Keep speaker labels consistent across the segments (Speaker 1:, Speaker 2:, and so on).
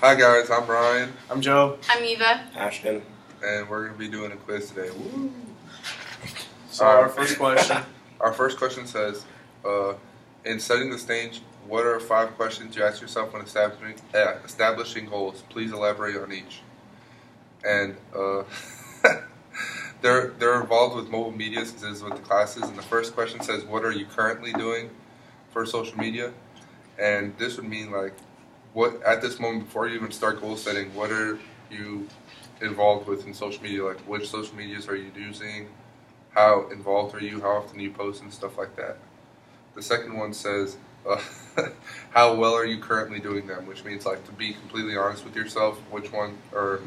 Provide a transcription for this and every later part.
Speaker 1: Hi guys, I'm Ryan.
Speaker 2: I'm Joe.
Speaker 3: I'm Eva.
Speaker 4: Ashton.
Speaker 1: And we're going to be doing a quiz today. Woo!
Speaker 2: So our first question.
Speaker 1: Our first question says, in setting the stage, what are 5 questions you ask yourself when establishing goals? Please elaborate on each. And they're involved with mobile media since this is what the class is. And the first question says, what are you currently doing for social media? And this would mean like, what at this moment before you even start goal setting, what are you involved with in social media? Like which social medias are you using? How involved are you? How often do you post and stuff like that? The second one says, how well are you currently doing them? Which means like to be completely honest with yourself. Which one or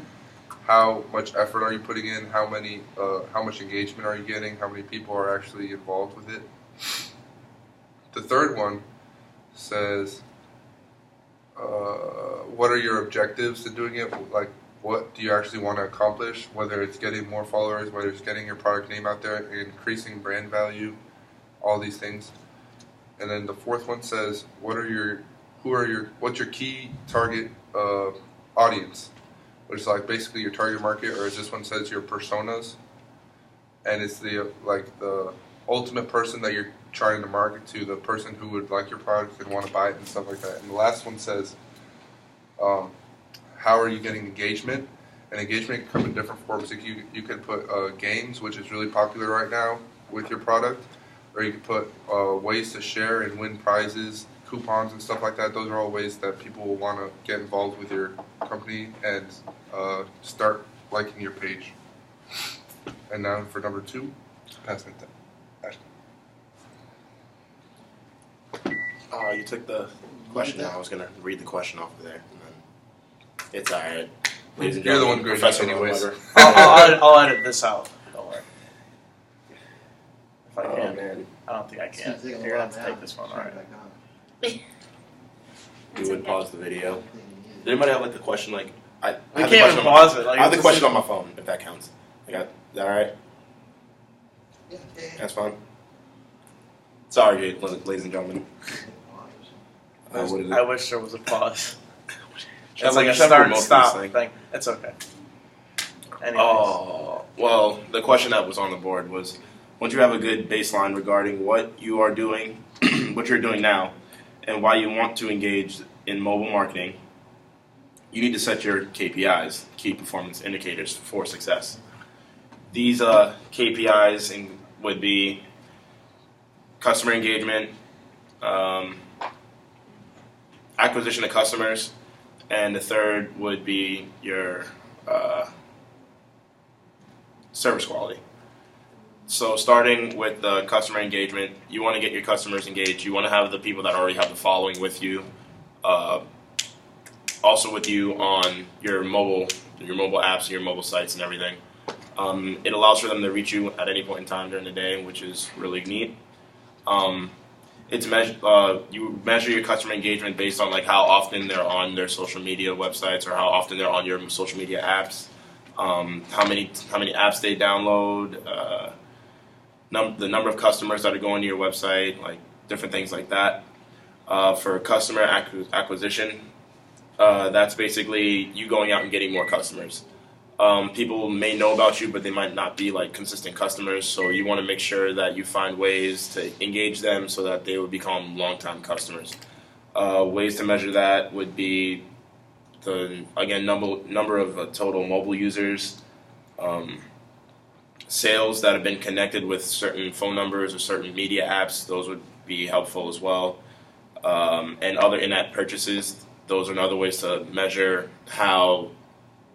Speaker 1: how much effort are you putting in? How much engagement are you getting? How many people are actually involved with it? The third one says, what are your objectives to doing it? Like, what do you actually want to accomplish? Whether it's getting more followers, whether it's getting your product name out there, increasing brand value, all these things. And then the fourth one says, what's your key target audience? Which is like basically your target market, or as this one says, your personas. And it's the ultimate person that you're trying to market to, the person who would like your product and want to buy it and stuff like that. And the last one says, how are you getting engagement? And engagement can come in different forms. Like you could put games, which is really popular right now with your product, or you could put ways to share and win prizes, coupons and stuff like that. Those are all ways that people will want to get involved with your company and start liking your page. And now for number 2, pass it to Ashton.
Speaker 4: You took the question. I was going to read the question off of there. And then it's alright.
Speaker 1: You're the one grading anyways.
Speaker 2: I'll edit this out. Don't worry. If I can.
Speaker 4: Man.
Speaker 2: I don't think I can. You're going to have to take this one, alright.
Speaker 4: We would pause the video. Did anybody have like the question like I
Speaker 2: We can't even pause it. Like,
Speaker 4: I have the question on my phone, if that counts. Is that alright?
Speaker 5: Yeah.
Speaker 4: That's fine. Sorry, ladies and gentlemen. What is it?
Speaker 2: I wish there was a pause.
Speaker 4: That's
Speaker 2: It's like a
Speaker 4: you should
Speaker 2: start and
Speaker 4: promote
Speaker 2: stop
Speaker 4: this
Speaker 2: thing. It's okay. Anyways.
Speaker 4: Oh, well, the question that was on the board was, once you have a good baseline regarding what you are doing, what you're doing now, and why you want to engage in mobile marketing, you need to set your KPIs, key performance indicators, for success. These KPIs would be customer engagement, acquisition of customers, and the third would be your service quality. So starting with the customer engagement, you want to get your customers engaged. You want to have the people that already have the following with you, also with you on your mobile apps, your mobile sites, and everything. It allows for them to reach you at any point in time during the day, which is really neat. You measure your customer engagement based on like how often they're on their social media websites or how often they're on your social media apps, how many apps they download, the number of customers that are going to your website, like different things like that. For customer acquisition, that's basically you going out and getting more customers. People may know about you, but they might not be like consistent customers. So you want to make sure that you find ways to engage them so that they would become long-time customers. Ways to measure that would be the number of total mobile users, sales that have been connected with certain phone numbers or certain media apps. Those would be helpful as well, and other in-app purchases. Those are other ways to measure how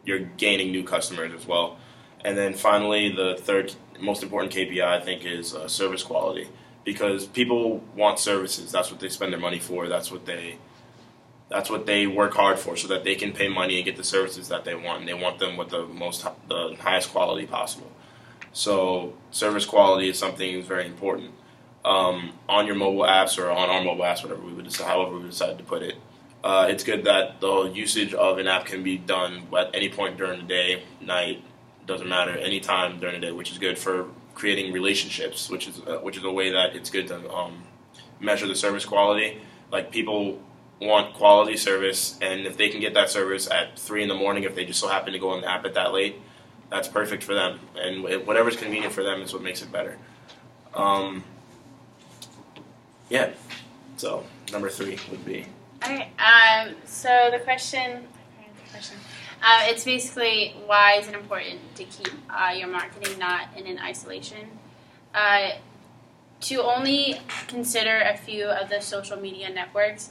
Speaker 4: you're gaining new customers as well. And then finally, the third most important KPI, I think, is service quality. Because people want services. That's what they spend their money for. That's what they work hard for, so that they can pay money and get the services that they want. And they want them with the highest quality possible. So service quality is something that's very important. On your mobile apps or on our mobile apps, however we decide to put it. It's good that the usage of an app can be done at any point during the day, night, doesn't matter, any time during the day, which is good for creating relationships, which is a way that it's good to measure the service quality. Like people want quality service, and if they can get that service at 3 in the morning, if they just so happen to go on the app at that late, that's perfect for them. And whatever's convenient for them is what makes it better. Yeah. So number 3 would be.
Speaker 3: Alright, so the question, it's basically why is it important to keep your marketing not in an isolation? To only consider a few of the social media networks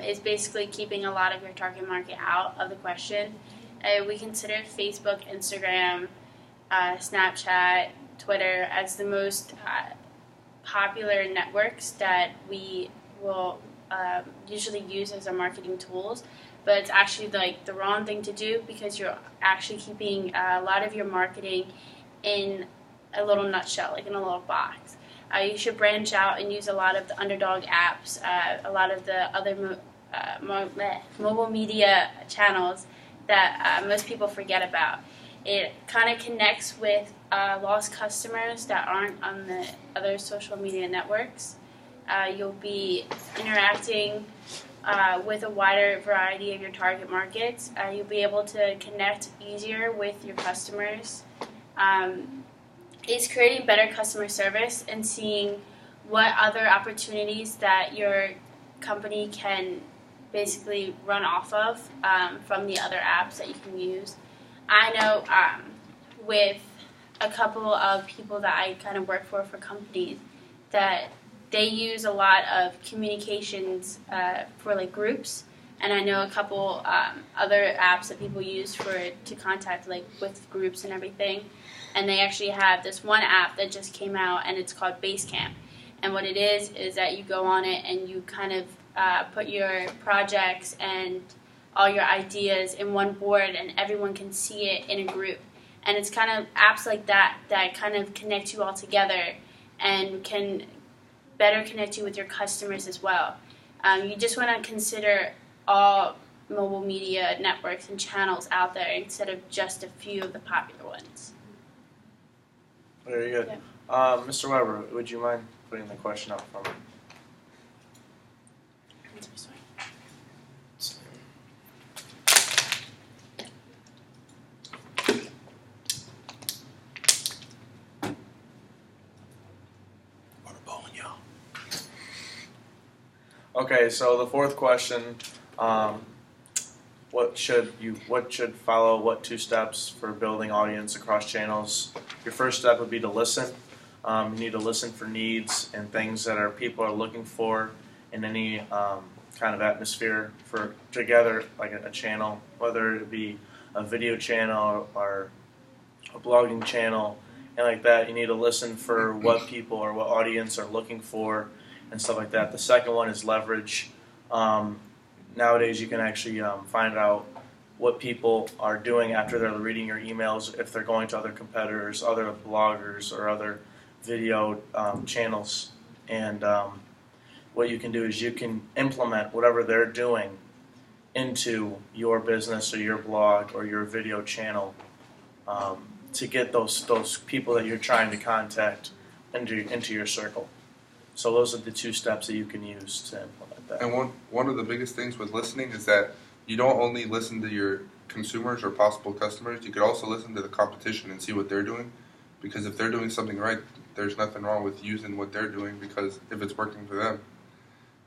Speaker 3: is basically keeping a lot of your target market out of the question. We consider Facebook, Instagram, Snapchat, Twitter as the most popular networks that we will usually use as our marketing tools, but it's actually like the wrong thing to do because you're actually keeping a lot of your marketing in a little nutshell, like in a little box. You should branch out and use a lot of the underdog apps, a lot of the other mobile media channels that most people forget about. It kind of connects with lost customers that aren't on the other social media networks. You'll be interacting with a wider variety of your target markets. You'll be able to connect easier with your customers. It's creating better customer service and seeing what other opportunities that your company can basically run off of from the other apps that you can use. I know with a couple of people that I kind of work for companies that they use a lot of communications for like groups, and I know a couple other apps that people use to contact like with groups and everything. And they actually have this one app that just came out, and it's called Basecamp. And what it is that you go on it and you kind of put your projects and all your ideas in one board, and everyone can see it in a group. And it's kind of apps like that that kind of connect you all together and can better connect you with your customers as well. You just want to consider all mobile media networks and channels out there instead of just a few of the popular ones.
Speaker 2: Very good.
Speaker 3: Yeah.
Speaker 2: Mr. Weber, would you mind putting the question up for me? Okay, so the fourth question, what should follow, what 2 steps for building audience across channels? Your first step would be to listen. You need to listen for needs and things that people are looking for in any kind of atmosphere for together, like a channel, whether it be a video channel or a blogging channel, and like that. You need to listen for what people or what audience are looking for and stuff like that. The second one is leverage. Nowadays, you can actually find out what people are doing after they're reading your emails, if they're going to other competitors, other bloggers, or other video channels. And what you can do is you can implement whatever they're doing into your business or your blog or your video channel to get those people that you're trying to contact into your circle. So those are the 2 steps that you can use to implement that.
Speaker 1: And one of the biggest things with listening is that you don't only listen to your consumers or possible customers, you could also listen to the competition and see what they're doing. Because if they're doing something right, there's nothing wrong with using what they're doing, because if it's working for them,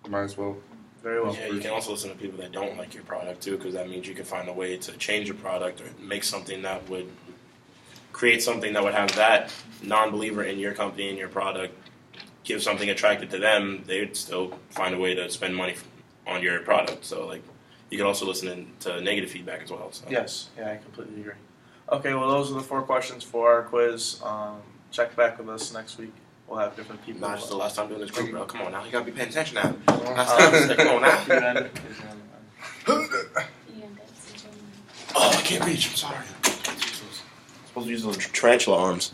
Speaker 1: you might as well.
Speaker 2: Very well.
Speaker 4: Yeah, you can also listen to people that don't like your product too, because that means you can find a way to change your product or make something that would create something that would have that non-believer in your company and your product give something attractive to them. They'd still find a way to spend money on your product. So like, you can also listen to negative feedback as well. So.
Speaker 2: Yes, yeah, I completely agree. Okay, well, those are the 4 questions for our quiz. Check back with us next week. We'll have different people.
Speaker 4: Nah, it's the last time doing this group, bro. Come on now, you gotta be paying attention now. Come on now. Oh, I can't reach. I'm sorry. I'm supposed to use those tarantula arms.